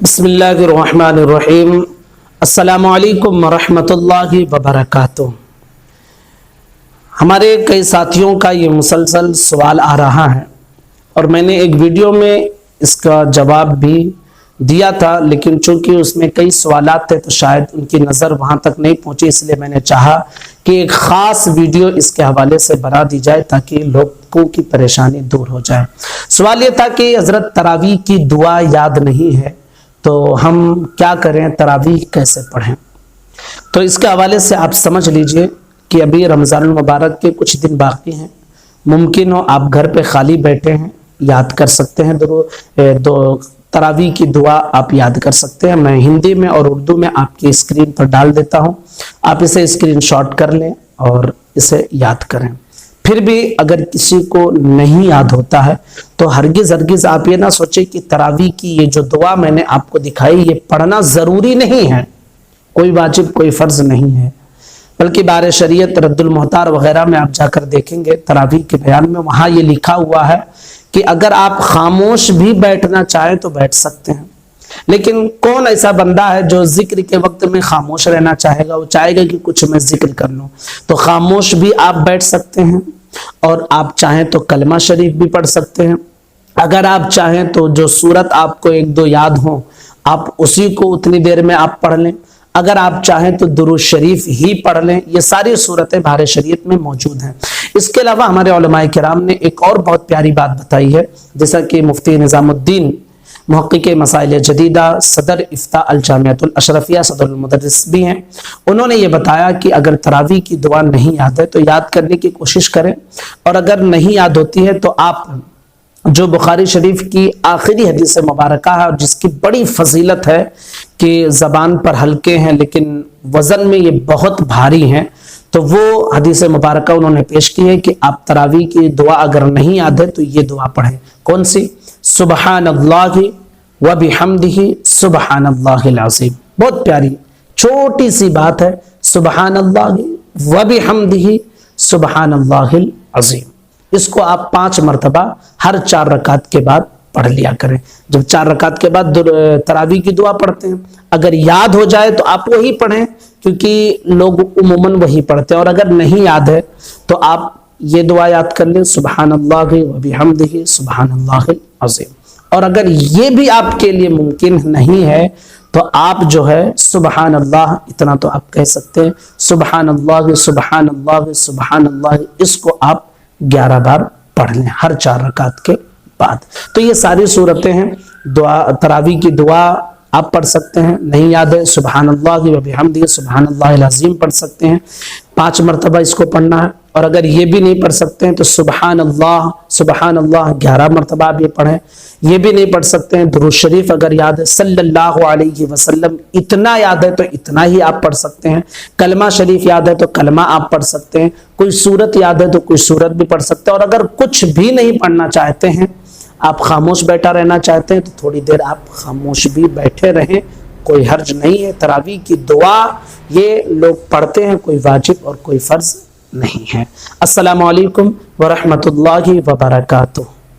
بسم اللہ الرحمن الرحیم۔ السلام علیکم ورحمۃ وبرکاتہ۔ ہمارے کئی ساتھیوں کا یہ مسلسل سوال آ رہا ہے اور میں نے ایک ویڈیو میں اس کا جواب بھی دیا تھا، لیکن چونکہ اس میں کئی سوالات تھے تو شاید ان کی نظر وہاں تک نہیں پہنچی، اس لیے میں نے چاہا کہ ایک خاص ویڈیو اس کے حوالے سے بنا دی جائے تاکہ لوگوں کی پریشانی دور ہو جائے۔ سوال یہ تھا کہ حضرت تراویح کی دعا یاد نہیں ہے تو ہم کیا کریں، تراویح کیسے پڑھیں؟ تو اس کے حوالے سے آپ سمجھ لیجئے کہ ابھی رمضان المبارک کے کچھ دن باقی ہیں، ممکن ہو آپ گھر پہ خالی بیٹھے ہیں، یاد کر سکتے ہیں تراویح کی دعا آپ یاد کر سکتے ہیں۔ میں ہندی میں اور اردو میں آپ کی اسکرین پر ڈال دیتا ہوں، آپ اسے اسکرین شاٹ کر لیں اور اسے یاد کریں۔ پھر بھی اگر کسی کو نہیں یاد ہوتا ہے تو ہرگز آپ یہ نہ سوچیں کہ تراویح کی یہ جو دعا میں نے آپ کو دکھائی یہ پڑھنا ضروری نہیں ہے، کوئی واجب کوئی فرض نہیں ہے، بلکہ بار شریعت رد المحتار وغیرہ میں آپ جا کر دیکھیں گے تراویح کے بیان میں، وہاں یہ لکھا ہوا ہے کہ اگر آپ خاموش بھی بیٹھنا چاہیں تو بیٹھ سکتے ہیں۔ لیکن کون ایسا بندہ ہے جو ذکر کے وقت میں خاموش رہنا چاہے گا؟ وہ چاہے گا کہ کچھ میں ذکر کر لوں، تو خاموش بھی آپ بیٹھ سکتے ہیں، اور آپ چاہیں تو کلمہ شریف بھی پڑھ سکتے ہیں۔ اگر آپ چاہیں تو جو سورت آپ کو ایک دو یاد ہوں آپ اسی کو اتنی دیر میں آپ پڑھ لیں، اگر آپ چاہیں تو درود شریف ہی پڑھ لیں، یہ ساری صورتیں بار شریعت میں موجود ہیں۔ اس کے علاوہ ہمارے علماء کرام نے ایک اور بہت پیاری بات بتائی ہے، جیسا کہ مفتی نظام الدین محقق مسائل جدیدہ، صدر افتاء الجامعۃ الاشرفیہ، صدر المدرس بھی ہیں، انہوں نے یہ بتایا کہ اگر تراویح کی دعا نہیں یاد ہے تو یاد کرنے کی کوشش کریں، اور اگر نہیں یاد ہوتی ہے تو آپ جو بخاری شریف کی آخری حدیث مبارکہ ہے اور جس کی بڑی فضیلت ہے کہ زبان پر ہلکے ہیں لیکن وزن میں یہ بہت بھاری ہیں، تو وہ حدیث مبارکہ انہوں نے پیش کی ہے کہ آپ تراویح کی دعا اگر نہیں یاد ہے تو یہ دعا پڑھیں۔ کون سی؟ سبحان اللہ و بحمدہ سبحان اللہ العظیم۔ بہت پیاری چھوٹی سی بات ہے، سبحان اللہ و بحمدہ سبحان اللہ العظیم۔ اس کو آپ 5 مرتبہ ہر 4 رکعت کے بعد پڑھ لیا کریں۔ جب 4 رکعت کے بعد تراویح کی دعا پڑھتے ہیں، اگر یاد ہو جائے تو آپ وہی پڑھیں، کیونکہ لوگ عموماً وہی پڑھتے ہیں، اور اگر نہیں یاد ہے تو آپ یہ دعا یاد کر لیں، سبحان اللہ و بحمدہ سبحان اللہ العظیم۔ اور اگر یہ بھی آپ کے لیے ممکن نہیں ہے تو آپ جو ہے سبحان اللہ اتنا تو آپ کہہ سکتے ہیں، سبحان اللہ سبحان اللہ سبحان اللہ، اس کو آپ 11 بار پڑھ لیں ہر 4 رکعت کے بعد۔ تو یہ ساری صورتیں ہیں، تراویح کی دعا آپ پڑھ سکتے ہیں، نہیں یاد ہے سبحان اللہ و بحمدہ سبحان اللہ العظیم پڑھ سکتے ہیں، 5 مرتبہ اس کو پڑھنا ہے، اور اگر یہ بھی نہیں پڑھ سکتے ہیں تو سبحان اللہ 11 مرتبہ آپ یہ پڑھیں۔ یہ بھی نہیں پڑھ سکتے ہیں، درود شریف اگر یاد ہے صلی اللہ علیہ وسلم اتنا یاد ہے تو اتنا ہی آپ پڑھ سکتے ہیں، کلمہ شریف یاد ہے تو کلمہ آپ پڑھ سکتے ہیں، کوئی سورت یاد ہے تو کوئی سورت بھی پڑھ سکتے ہیں، اور اگر کچھ بھی نہیں پڑھنا چاہتے ہیں، آپ خاموش بیٹھا رہنا چاہتے ہیں تو تھوڑی دیر آپ خاموش بھی بیٹھے رہیں، کوئی حرج نہیں ہے۔ تراویح کی دعا یہ لوگ پڑھتے ہیں، کوئی واجب اور کوئی فرض نہیں ہے۔ السلام علیکم ورحمۃ اللہ وبرکاتہ۔